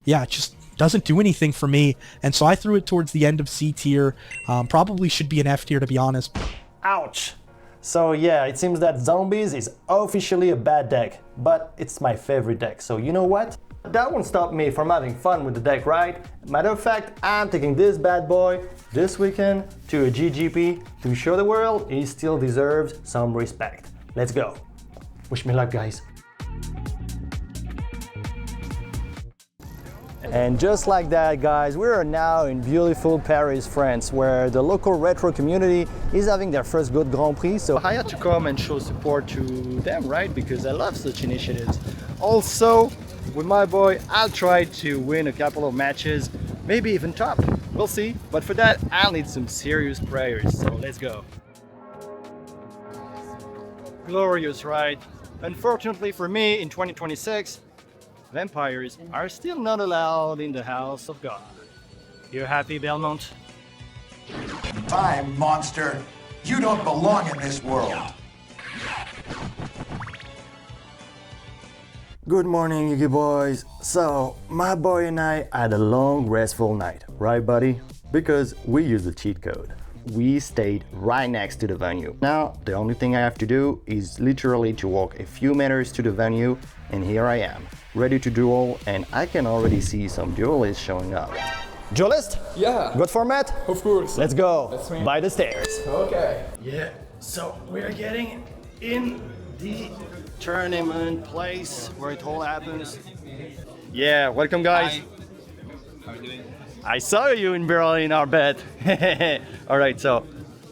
yeah, it just doesn't do anything for me. And so I threw it towards the end of C tier. Probably should be an F tier, to be honest. Ouch! So yeah, it seems that Zombies is officially a bad deck, but it's my favorite deck, so you know what? That won't stop me from having fun with the deck, right? Matter of fact, I'm taking this bad boy this weekend to a GGP to show the world he still deserves some respect. Let's go. Wish me luck, guys. And just like that, guys, we are now in beautiful Paris, France, where the local retro community is having their first good Grand Prix. So I had to come and show support to them, right? Because I love such initiatives. Also, with my boy, I'll try to win a couple of matches, maybe even top. We'll see. But for that, I'll need some serious prayers. So let's go. Glorious, right? Unfortunately for me, in 2026, vampires are still not allowed in the house of God. You happy, Belmont? Time, monster. You don't belong in this world. Good morning, you boys. So, my boy and I had a long, restful night, right, buddy? Because we used the cheat code. We stayed right next to the venue. Now, the only thing I have to do is literally to walk a few meters to the venue, and here I am, ready to duel, and I can already see some duelists showing up. Duelist? Yeah. Good format? Of course. Let's go. Let's swing. By the stairs. Okay. Yeah, so we're getting in the tournament place where it all happens. Yeah, welcome, guys. Hi. How are you doing? I saw you in Berlin, I bet. All right, so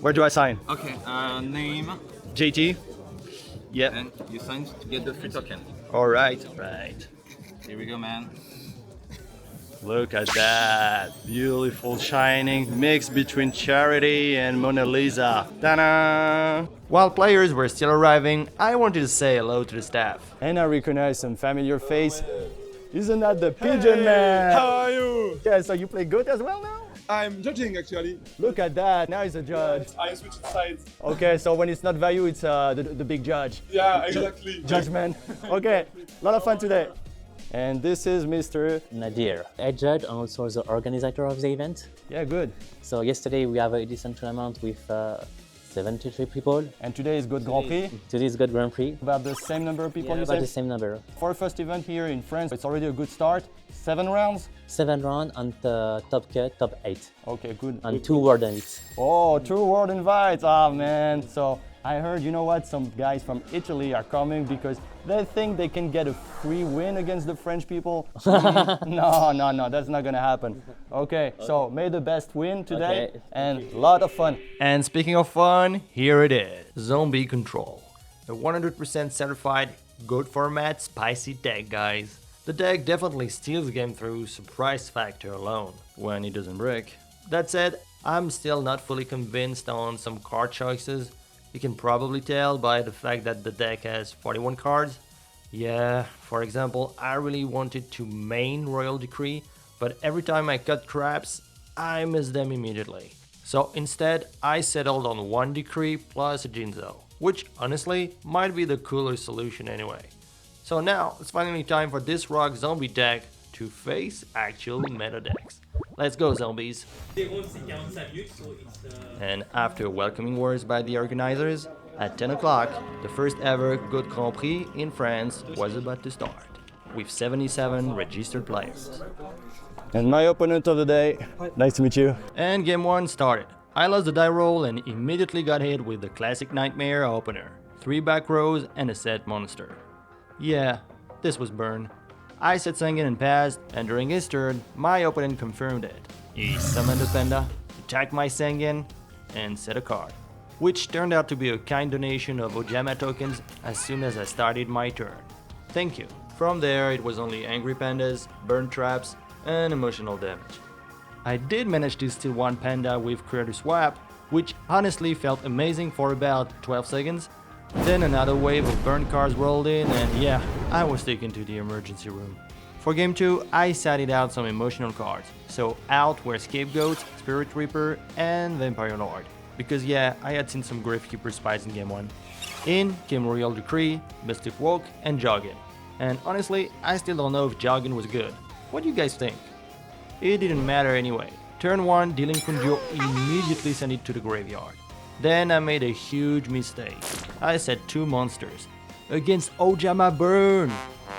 where do I sign? Okay. Name JT? Yep. and you sign to get the free token. All right. Right. Here we go, man. Look at that. Beautiful shining mix between Charity and Mona Lisa. Ta-da! While players were still arriving, I wanted to say hello to the staff. And I recognize some familiar face. Isn't that the Pigeon Man? How are you? Yeah, so you play good as well now? I'm judging actually. Look at that, now he's a judge. I switched sides. Okay, so when it's not value, it's the big judge. Yeah, exactly. Judgment. Okay, a lot of fun today. And this is Mr. Nadir, head judge and also the organizer of the event. Yeah, good. So yesterday we have a decent tournament with 73 people. And today is good Grand Prix. Today is good Grand Prix. About the same number of people, you About said? the same number. For a first event here in France, it's already a good start. 7 rounds. 7 rounds and top cut, top 8. Okay, good. And 2 world invites. Oh, 2 world invites. Ah, man. So I heard, you know what, some guys from Italy are coming because they think they can get a free win against the French people. No, that's not gonna happen. Okay, so may the best win today, Okay. and a lot of fun. And speaking of fun, here it is. Zombie Control. A 100% certified, good format, spicy deck, guys. The deck definitely steals the game through surprise factor alone, when it doesn't break. That said, I'm still not fully convinced on some card choices. You can probably tell by the fact that the deck has 41 cards. Yeah, for example, I really wanted to main Royal Decree, but every time I cut traps, I miss them immediately. So instead, I settled on 1 Decree plus a Jinzo, which honestly might be the cooler solution anyway. So now, it's finally time for this rock zombie deck to face actual meta decks. Let's go, zombies! And after welcoming words by the organizers, at 10 o'clock, the first ever Good Grand Prix in France was about to start, with 77 registered players. And my opponent of the day, nice to meet you. And game 1 started. I lost the die roll and immediately got hit with the classic Nightmare opener, 3 back rows and a set monster. Yeah, this was burn. I set Sengen and passed, and during his turn, my opponent confirmed it. He summoned a Panda, attacked my Sengen, and set a card, which turned out to be a kind donation of Ojama tokens as soon as I started my turn. Thank you. From there, it was only angry pandas, burn traps, and emotional damage. I did manage to steal 1 Panda with Creator Swap, which honestly felt amazing for about 12 seconds. Then another wave of burn cards rolled in, and yeah, I was taken to the emergency room. For game 2, I sided out some emotional cards, so out were Scapegoats, Spirit Reaper, and Vampire Lord. Because yeah, I had seen some Gravekeeper spies in game 1. In came Royal Decree, Mystic Walk, and Joggin. And honestly, I still don't know if Joggin was good. What do you guys think? It didn't matter anyway. Turn 1, dealing Kunjo immediately sent it to the graveyard. Then I made a huge mistake. I said 2 monsters. Against Ojama Burn!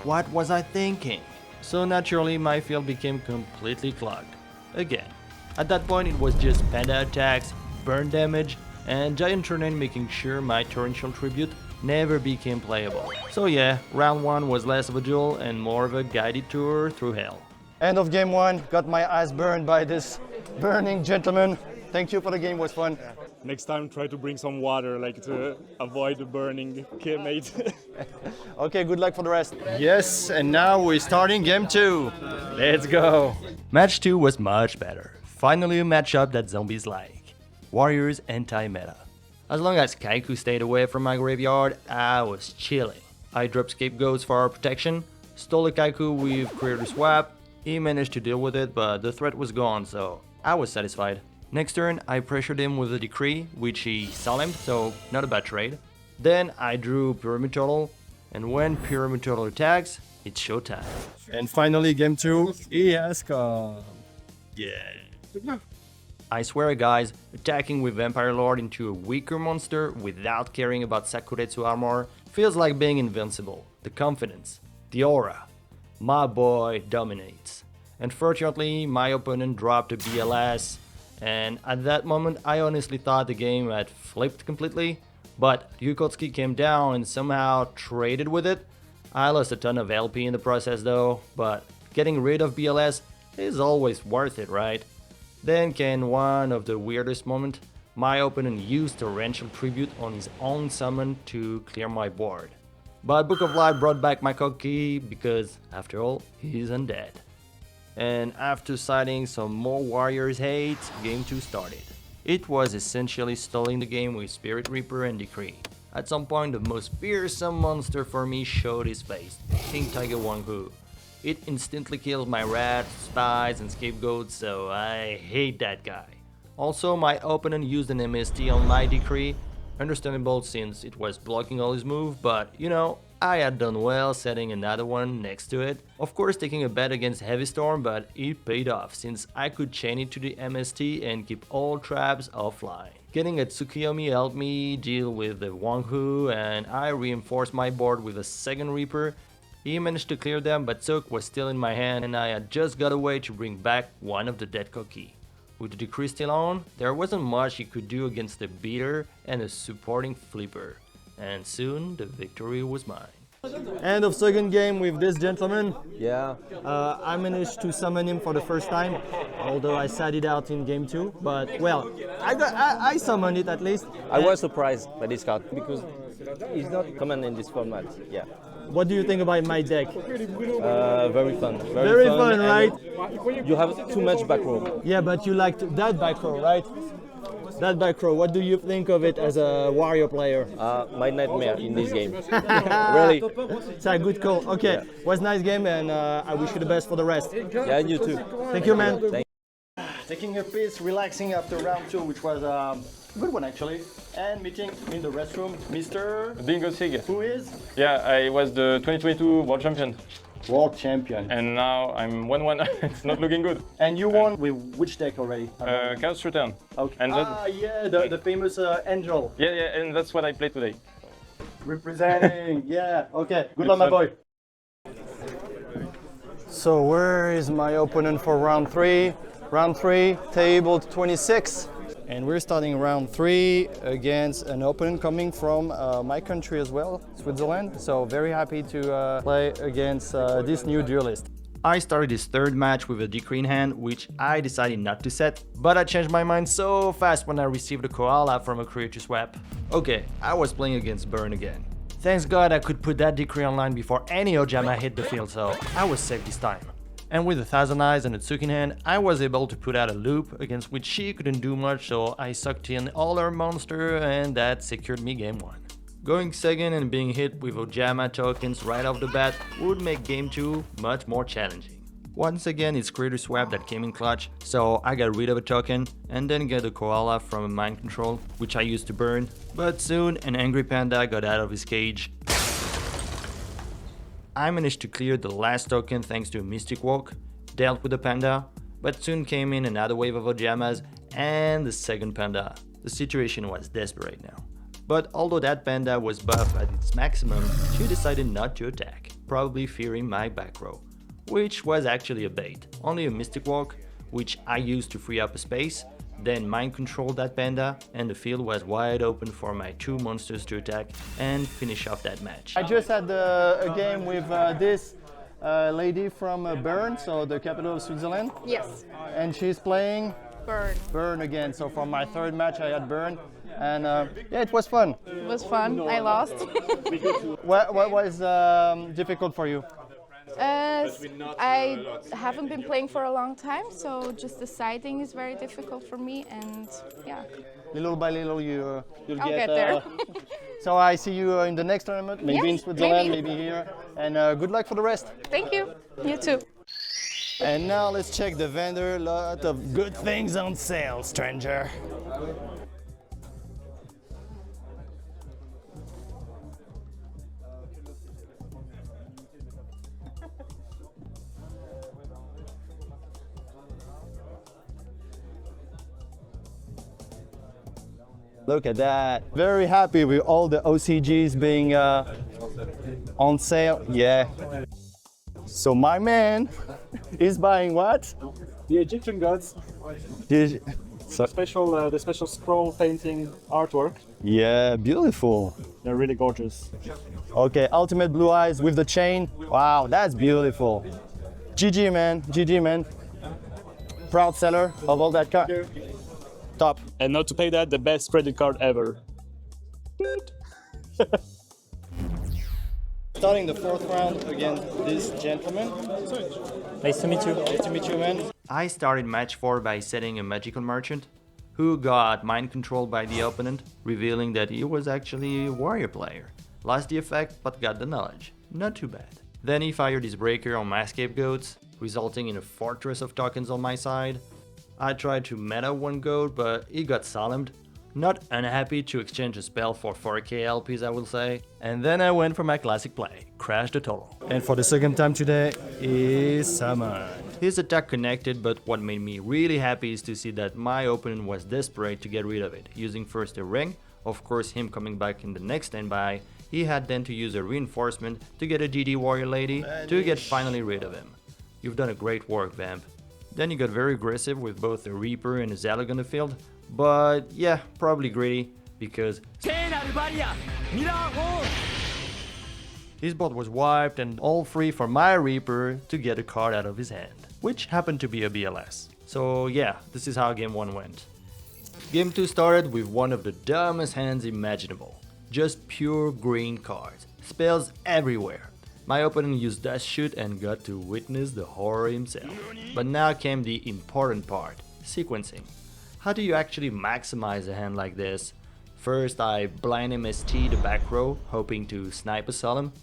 What was I thinking? So naturally my field became completely clogged. Again. At that point it was just Panda attacks, burn damage, and Giant Tourney making sure my torrential tribute never became playable. So yeah, round 1 was less of a duel and more of a guided tour through hell. End of game 1, got my eyes burned by this burning gentleman. Thank you for the game, was fun. Next time, try to bring some water, like to avoid the burning mate. Okay, good luck for the rest. Yes, and now we're starting game 2. Let's go. Match 2 was much better. Finally a matchup that zombies like. Warriors anti-meta. As long as Kaiku stayed away from my graveyard, I was chilling. I dropped scapegoats for our protection, stole a Kaiku with creator swap. He managed to deal with it, but the threat was gone, so I was satisfied. Next turn, I pressured him with a decree, which he slammed, so not a bad trade. Then I drew Pyramid Turtle, and when Pyramid Turtle attacks, it's showtime. And finally, game 2, he has come. Yeah. I swear guys, attacking with Vampire Lord into a weaker monster without caring about Sakuretsu armor feels like being invincible. The confidence, the aura. My boy dominates. Unfortunately, my opponent dropped a BLS, and at that moment I honestly thought the game had flipped completely, but Yukotsuki came down and somehow traded with it. I lost a ton of LP in the process though, but getting rid of BLS is always worth it, right? Then came one of the weirdest moments. My opponent used Torrential Tribute on his own summon to clear my board. But Book of Light brought back my Koki because, after all, he's undead. And after citing some more Warriors hate, game 2 started. It was essentially stalling the game with Spirit Reaper and Decree. At some point, the most fearsome monster for me showed his face, King Tiger Wanghu. It instantly kills my rats, spies, and scapegoats, so I hate that guy. Also, my opponent used an MST on my Decree. Understandable since it was blocking all his moves, but you know, I had done well setting another one next to it. Of course taking a bet against Heavy Storm, but it paid off since I could chain it to the MST and keep all traps offline. Getting a Tsukiyomi helped me deal with the Wanghu, and I reinforced my board with a second Reaper. He managed to clear them, but Tsuk was still in my hand and I had just got a way to bring back one of the dead Koki. With the Decree still on, there wasn't much he could do against a beater and a supporting flipper. And soon, the victory was mine. End of second game with this gentleman. Yeah. I managed to summon him for the first time, although I sat it out in game 2. But well, I summoned it at least. I was surprised by this card because it's not common in this format. Yeah. What do you think about my deck? Very fun. Very fun, right? You have too much back row. Yeah, but you liked that back row, right? That back row, what do you think of it as a Wario player? My nightmare in this game. Really. It's a good call. Okay, yeah. Was a nice game, and I wish you the best for the rest. Yeah, you too. Thank you, man. Thank Taking a piece, relaxing after round 2, which was a good one actually. And meeting in the restroom, Mr. Bingo Sig. Who is? Yeah, I was the 2022 World Champion. World Champion. And now I'm 1-1. It's not looking good. And you won with which deck already? Chaos Return. Okay. And yeah, the famous Angel. Yeah, and that's what I played today. Representing, yeah. Okay, good luck, my boy. So where is my opponent for round 3? Round 3, table 26. And we're starting round 3 against an opponent coming from my country as well, Switzerland. So very happy to play against this new duelist. I started this third match with a Decree in hand, which I decided not to set, but I changed my mind so fast when I received a Koala from a creature swap. Okay, I was playing against Burn again. Thanks God I could put that Decree online before any Ojama hit the field, so I was safe this time. And with 1,000 Eyes and a Tsuk in hand, I was able to put out a loop against which she couldn't do much, so I sucked in all her monster and that secured me game 1. Going second and being hit with Ojama tokens right off the bat would make game 2 much more challenging. Once again it's Creator Swap that came in clutch, so I got rid of a token and then got a Koala from a Mind Control, which I used to burn, but soon an angry Panda got out of his cage. I managed to clear the last token thanks to a Mystic Walk, dealt with the Panda, but soon came in another wave of Ojamas and the second Panda. The situation was desperate now. But although that Panda was buff at its maximum, she decided not to attack, probably fearing my back row, which was actually a bait, only a Mystic Walk, which I used to free up a space, then mind controlled that Panda, and the field was wide open for my two monsters to attack and finish off that match. I just had a game with this lady from Bern, so the capital of Switzerland. Yes. And she's playing Bern. Bern again. So for my third match, I had Bern, and yeah, it was fun. It was fun. I lost. What was difficult for you? I haven't been playing for a long time, so just deciding is very difficult for me, and yeah. Little by little, you'll I'll get there. So I see you in the next tournament, maybe in Yes, Switzerland, maybe. maybe here, and good luck for the rest. Thank you. You too. And now let's check the vendor. Lot of good things on sale, stranger. Look at that. Very happy with all the OCGs being on sale. Yeah. So my man is buying what? The Egyptian gods, The special scroll painting artwork. Yeah, beautiful. They're really gorgeous. Okay, ultimate blue eyes with the chain. Wow, that's beautiful. GG man, GG man. Proud seller of all that car. Top. And not to pay that, the best credit card ever. Starting the fourth round against this gentleman. Nice to meet you. Nice to meet you, man. I started match 4 by setting a magical merchant, who got mind controlled by the opponent, revealing that he was actually a warrior player. Lost the effect, but got the knowledge. Not too bad. Then he fired his breaker on my scapegoats, resulting in a fortress of tokens on my side. I tried to meta one goat, but he got solemned. Not unhappy to exchange a spell for 4k LPs, I will say. And then I went for my classic play, crash the total. And for the second time today is Summon. His attack connected, but what made me really happy is to see that my opponent was desperate to get rid of it, using first a ring, of course him coming back in the next standby. He had then to use a reinforcement to get a GD warrior lady to get finally rid of him. You've done a great work, Vamp. Then he got very aggressive with both a Reaper and a Zalag on the field, but yeah, probably greedy, because his board was wiped and all free for my Reaper to get a card out of his hand, which happened to be a BLS. So yeah, this is how game 1 went. Game 2 started with one of the dumbest hands imaginable. Just pure green cards, spells everywhere. My opponent used Dust Shoot and got to witness the horror himself. But now came the important part, sequencing. How do you actually maximize a hand like this? First I blind MST the back row, hoping to snipe a Solemn.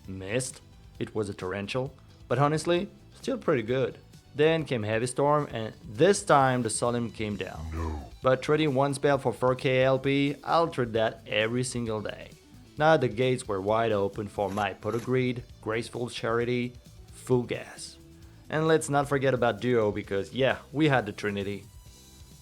Missed, it was a torrential, but honestly, still pretty good. Then came Heavy Storm, and this time the Solemn came down. But trading one spell for 4k LP, I'll trade that every single day. Now the gates were wide open for my Potogreed, Graceful Charity, Full Gas. And let's not forget about Duo, because yeah, we had the Trinity.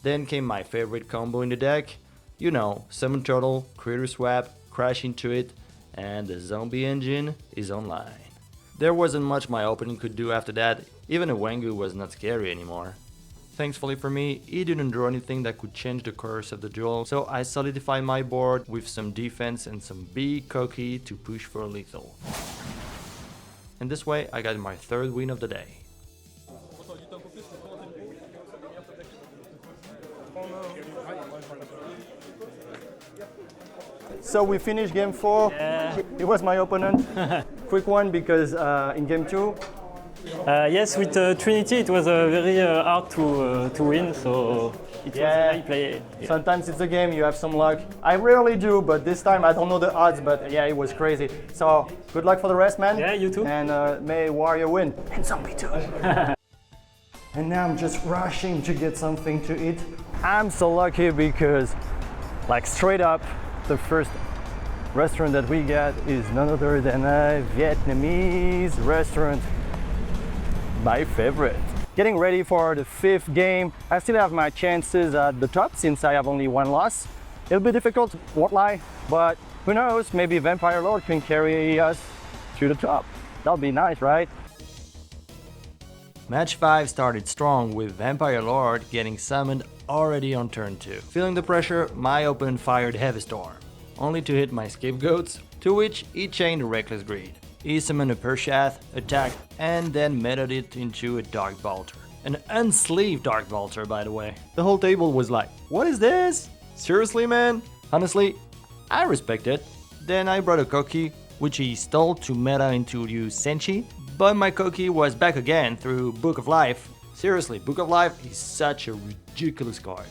Then came my favorite combo in the deck. You know, Summon Turtle, Critter Swap, crash into it, and the Zombie Engine is online. There wasn't much my opponent could do after that, even a Wengu was not scary anymore. Thankfully for me, he didn't draw anything that could change the course of the duel, so I solidified my board with some defense and some big Koki to push for a lethal. And this way I got my third win of the day. So we finished game 4. Yeah. It was my opponent. Quick one because in game 2. Yes, with Trinity it was very hard to win, so it was a play. Yeah. Sometimes it's a game, you have some luck. I rarely do, but this time I don't know the odds, but yeah, it was crazy. So good luck for the rest, man. Yeah, you too. And may Warrior win. And Zombie too. And now I'm just rushing to get something to eat. I'm so lucky because, like straight up, the first restaurant that we got is none other than a Vietnamese restaurant. My favorite. Getting ready for the 5th game. I still have my chances at the top since I have only 1 loss. It'll be difficult, won't lie, but who knows, maybe Vampire Lord can carry us to the top. That'll be nice, right? Match 5 started strong with Vampire Lord getting summoned already on turn 2. Feeling the pressure, my opponent fired Heavy Storm, only to hit my scapegoats, to which he chained Reckless Greed. He summoned a Pershath, attacked, and then meted it into a Dark Bolter. An unsleeved Dark Bolter, by the way. The whole table was like, what is this? Seriously, man? Honestly, I respect it. Then I brought a Koki, which he stole to meta into use Senshi, but my Koki was back again through Book of Life. Seriously, Book of Life is such a ridiculous card.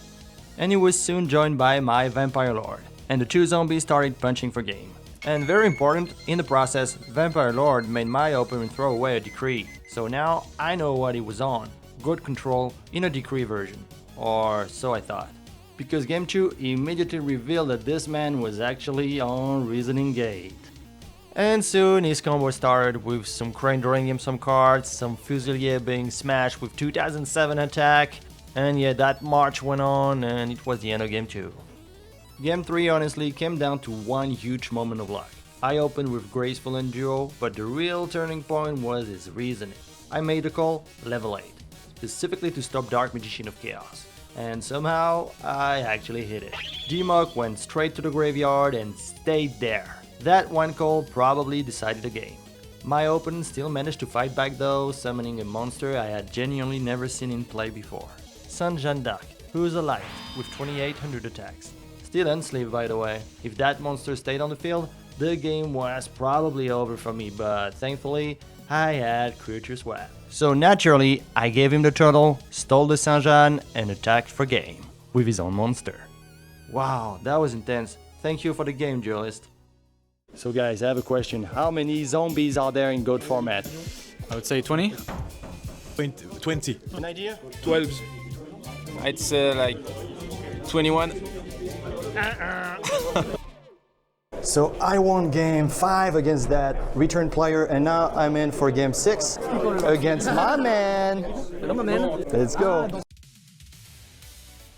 And he was soon joined by my Vampire Lord, and the 2 zombies started punching for game. And very important, in the process, Vampire Lord made my opponent throw away a Decree, so now I know what he was on, good control in a Decree version, or so I thought. Because game 2 immediately revealed that this man was actually on Reasoning Gate. And soon his combo started with some Crane drawing him some cards, some Fusilier being smashed with 2007 attack, and yeah, that march went on and it was the end of game 2. Game 3 honestly came down to one huge moment of luck. I opened with Graceful and Duo, but the real turning point was his reasoning. I made a call, level 8, specifically to stop Dark Magician of Chaos. And somehow, I actually hit it. D-Mock went straight to the graveyard and stayed there. That one call probably decided the game. My opponent still managed to fight back though, summoning a monster I had genuinely never seen in play before. Sun Jeanne d'Arc, who's alive, with 2800 attacks. Still unsleeved, by the way. If that monster stayed on the field, the game was probably over for me, but thankfully, I had Creature Swap. So naturally, I gave him the turtle, stole the Saint-Jean, and attacked for game, with his own monster. Wow, that was intense. Thank you for the game, duelist. So guys, I have a question. How many zombies are there in GOAT format? I would say 20. 20. An idea? 12. I'd say like 21. So I won game 5 against that return player, and now I'm in for game 6 against my man. Let's go.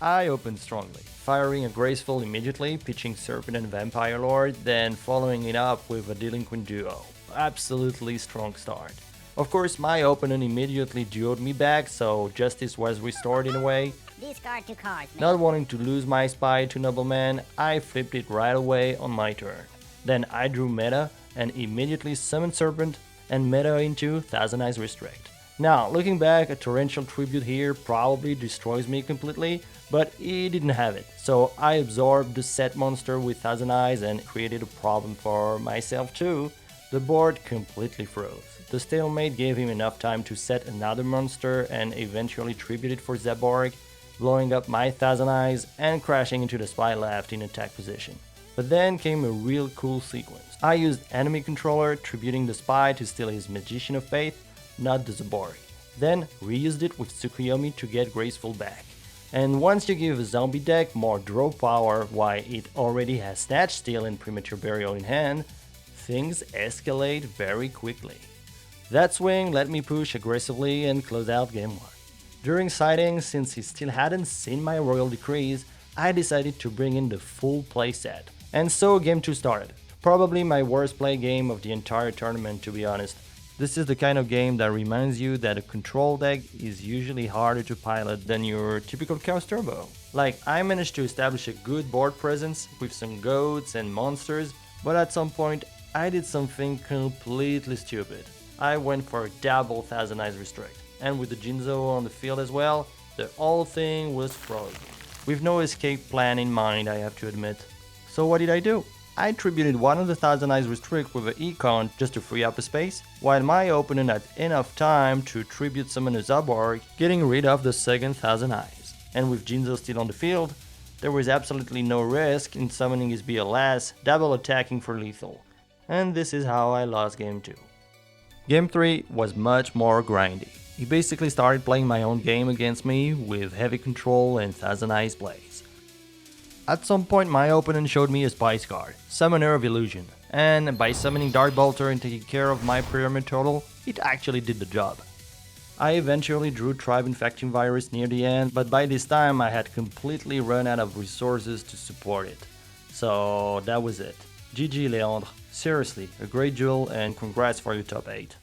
I opened strongly, firing a Graceful immediately, pitching Serpent and Vampire Lord, then following it up with a Delinquent Duo. Absolutely strong start. Of course, my opponent immediately duoed me back, so justice was restored in a way. Discard 2 cards. Not wanting to lose my spy to Nobleman, I flipped it right away on my turn. Then I drew meta and immediately summoned Serpent and meta into Thousand Eyes Restrict. Now, looking back, a Torrential Tribute here probably destroys me completely, but he didn't have it. So I absorbed the set monster with Thousand Eyes and created a problem for myself too. The board completely froze. The stalemate gave him enough time to set another monster and eventually tribute it for Zaborg, blowing up my Thousand Eyes and crashing into the spy left in attack position. But then came a real cool sequence. I used enemy controller, tributing the spy to steal his Magician of Faith, not the Zaborg. Then reused it with Tsukuyomi to get Graceful back. And once you give a zombie deck more draw power while it already has Snatch Steal and Premature Burial in hand, things escalate very quickly. That swing let me push aggressively and close out game 1. During sighting, since he still hadn't seen my Royal Decrees, I decided to bring in the full playset. And so game 2 started. Probably my worst play game of the entire tournament, to be honest. This is the kind of game that reminds you that a control deck is usually harder to pilot than your typical Chaos Turbo. Like, I managed to establish a good board presence with some goats and monsters, but at some point I did something completely stupid. I went for a double Thousand Eyes Restrict, and with the Jinzo on the field as well, the whole thing was frozen. With no escape plan in mind, I have to admit. So what did I do? I tributed one of the Thousand Eyes Restrict with an Econ just to free up a space, while my opponent had enough time to tribute summon a Zaborg, getting rid of the second Thousand Eyes. And with Jinzo still on the field, there was absolutely no risk in summoning his BLS, double attacking for lethal. And this is how I lost game 2. Game 3 was much more grindy. He basically started playing my own game against me with heavy control and Thousand Eyes plays. At some point my opponent showed me a Spice card, Summoner of Illusion, and by summoning Dark Bolter and taking care of my Pyramid Turtle, it actually did the job. I eventually drew Tribe Infecting Virus near the end, but by this time I had completely run out of resources to support it. So that was it. GG Leandre, seriously, a great duel and congrats for your top 8.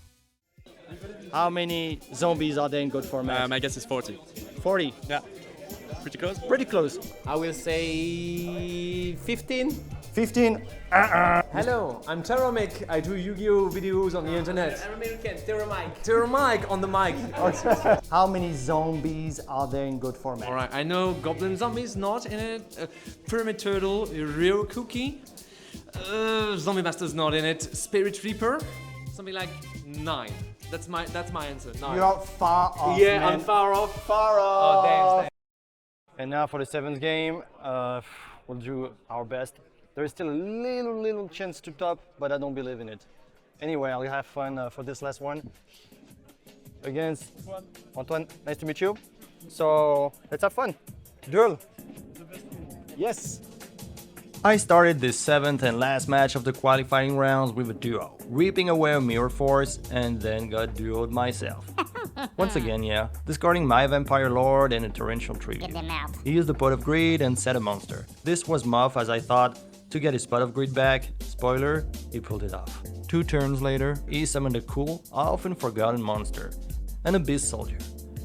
How many zombies are there in good format? My guess is 40. 40. Yeah. Pretty close? Pretty close. I will say 15. 15. Hello, I'm Terramik. I do Yu-Gi-Oh! Videos on the internet. American, Terramik on the mic. How many zombies are there in good format? Alright, I know Goblin Zombies not in it. Pyramid Turtle, Rio Cookie. Zombie Master's not in it. Spirit Reaper, something like 9. That's my answer. 9. You're far off. Yeah, man. I'm far off. Far off. Oh, damn. And now for the 7th game, we'll do our best. There is still a little chance to top, but I don't believe in it. Anyway, I'll have fun for this last one. Against Antoine, nice to meet you. So let's have fun. Duel. Yes. I started this 7th and last match of the qualifying rounds with a duo, reaping away a Mirror Force and then got duoed myself. Once again, yeah, discarding my Vampire Lord and a Torrential Tribute. He used the Pot of Greed and set a monster. This was Muff as I thought, to get his Pot of Greed back. Spoiler, he pulled it off. 2 turns later, he summoned a cool, often forgotten monster, an Abyss Soldier.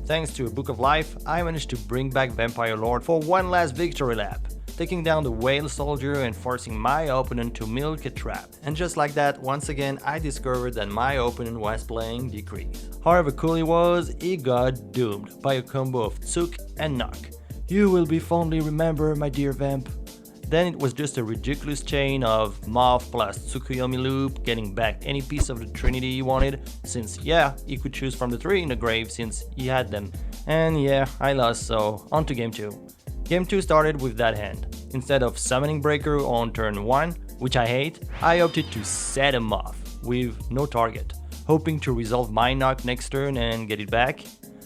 Thanks to a Book of Life, I managed to bring back Vampire Lord for one last victory lap, taking down the Whale Soldier and forcing my opponent to milk a trap. And just like that, once again I discovered that my opponent was playing Decrease. However cool he was, he got doomed by a combo of Tsuk and Knock. You will be fondly remembered, my dear Vamp. Then it was just a ridiculous chain of Moth plus Tsukuyomi loop, getting back any piece of the Trinity he wanted, since yeah, he could choose from the 3 in the grave since he had them. And yeah, I lost, so on to game 2. Game 2 started with that hand. Instead of summoning Breaker on turn 1, which I hate, I opted to set him off, with no target, hoping to resolve my Knock next turn and get it back.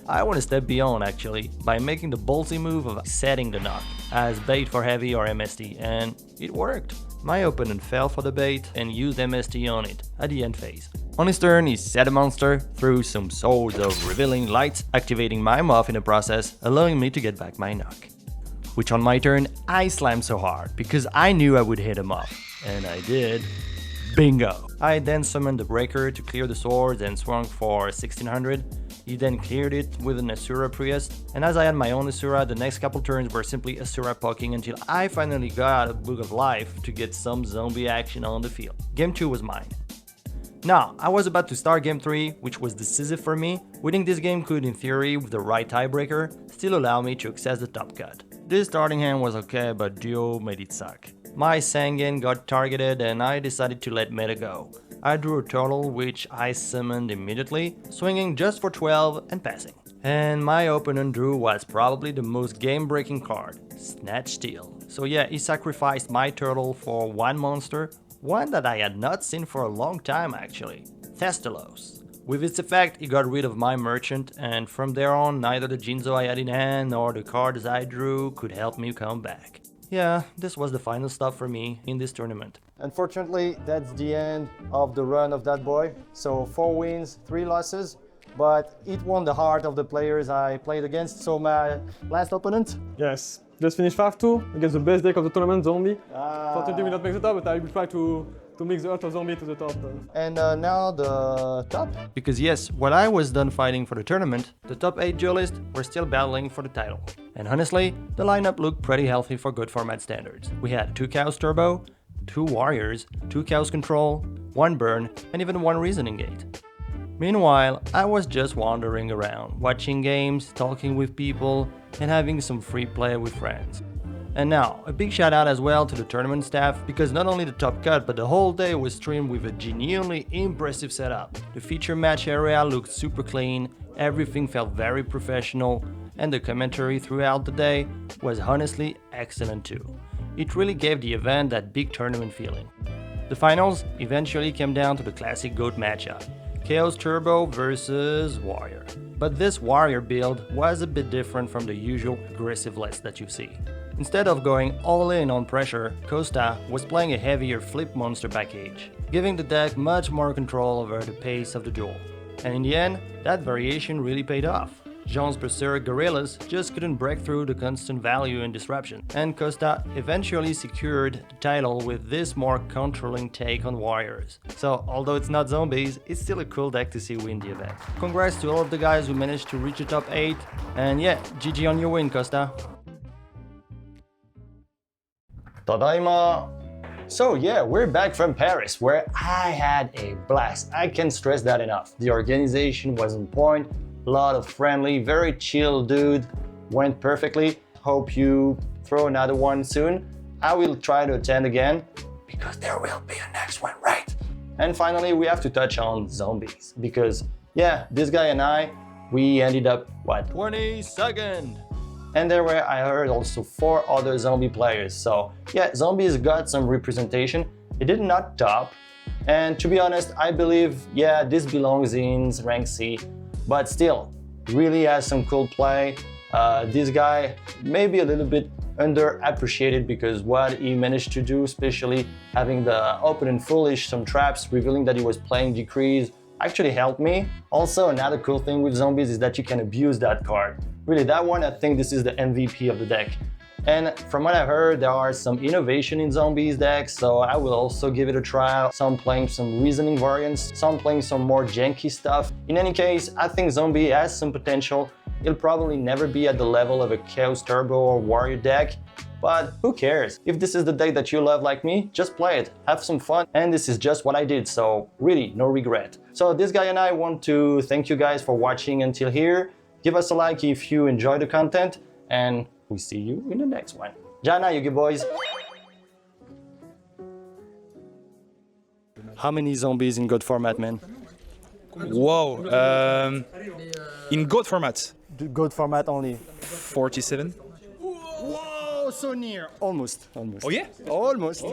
I went a step beyond actually, by making the ballsy move of setting the Knock, as bait for heavy or MST, and it worked. My opponent fell for the bait and used MST on it at the end phase. On his turn, he set a monster, threw some Swords of Revealing Light, activating my Muff in the process, allowing me to get back my Knock. Which on my turn, I slammed so hard, because I knew I would hit him off. And I did. Bingo! I then summoned the Breaker to clear the swords and swung for 1600. He then cleared it with an Asura Priest, and as I had my own Asura, the next couple turns were simply Asura poking until I finally got a Book of Life to get some zombie action on the field. Game 2 was mine. Now, I was about to start Game 3, which was decisive for me. Winning this game could, in theory, with the right tiebreaker, still allow me to access the top cut. This starting hand was okay, but duo made it suck. My Sangen got targeted and I decided to let meta go. I drew a turtle which I summoned immediately, swinging just for 12 and passing. And my opponent drew what's probably the most game-breaking card, Snatch Steel. So yeah, he sacrificed my turtle for one monster, one that I had not seen for a long time actually, Thestalos. With its effect, he got rid of my merchant, and from there on, neither the Jinzo I had in hand nor the cards I drew could help me come back. Yeah, this was the final stop for me in this tournament. Unfortunately, that's the end of the run of that boy. So 4 wins, 3 losses, but it won the heart of the players I played against. So my last opponent? Yes, just finished 5-2 against the best deck of the tournament, Zombie. Fortunately, we not make the top, but I will try to mix the Heart of Zombie to the top. And now the top? Because yes, while I was done fighting for the tournament, the top 8 duelists were still battling for the title. And honestly, the lineup looked pretty healthy for good format standards. We had 2 Chaos Turbo, 2 Warriors, 2 Chaos Control, 1 Burn, and even 1 Reasoning Gate. Meanwhile, I was just wandering around, watching games, talking with people, and having some free play with friends. And now, a big shout out as well to the tournament staff, because not only the top cut, but the whole day was streamed with a genuinely impressive setup. The feature match area looked super clean, everything felt very professional, and the commentary throughout the day was honestly excellent too. It really gave the event that big tournament feeling. The finals eventually came down to the classic GOAT matchup, Chaos Turbo versus Warrior. But this Warrior build was a bit different from the usual aggressive list that you see. Instead of going all in on pressure, Costa was playing a heavier flip monster package, giving the deck much more control over the pace of the duel. And in the end, that variation really paid off. Jean's Berserk Gorillas just couldn't break through the constant value and disruption, and Costa eventually secured the title with this more controlling take on Warriors. So, although it's not zombies, it's still a cool deck to see win the event. Congrats to all of the guys who managed to reach the top 8, and yeah, GG on your win, Costa. Tadaima! So yeah, we're back from Paris, where I had a blast. I can't stress that enough. The organization was on point, a lot of friendly, very chill dude, went perfectly. Hope you throw another one soon. I will try to attend again, because there will be a next one, right? And finally, we have to touch on zombies, because yeah, this guy and I, we ended up, what? 22nd! And there were, I heard, also 4 other zombie players. So yeah, zombies got some representation. It did not top. And to be honest, I believe, yeah, this belongs in rank C, but still, really has some cool play. This guy may be a little bit underappreciated because what he managed to do, especially having the open and foolish, some traps, revealing that he was playing Decrease, actually helped me. Also, another cool thing with zombies is that you can abuse that card. Really, that one, I think this is the MVP of the deck. And from what I heard, there are some innovation in zombies decks, so I will also give it a try. Some playing some reasoning variants, some playing some more janky stuff. In any case, I think zombie has some potential. It'll probably never be at the level of a Chaos Turbo or Warrior deck, but who cares? If this is the deck that you love like me, just play it, have some fun, and this is just what I did, so really, no regret. So this guy and I want to thank you guys for watching until here. Give us a like if you enjoy the content, and we see you in the next one. Jana, Yugi boys. How many zombies in God format, man? Whoa, in GOAT format? God format only. 47. Whoa, so near. Almost. Oh yeah? Almost.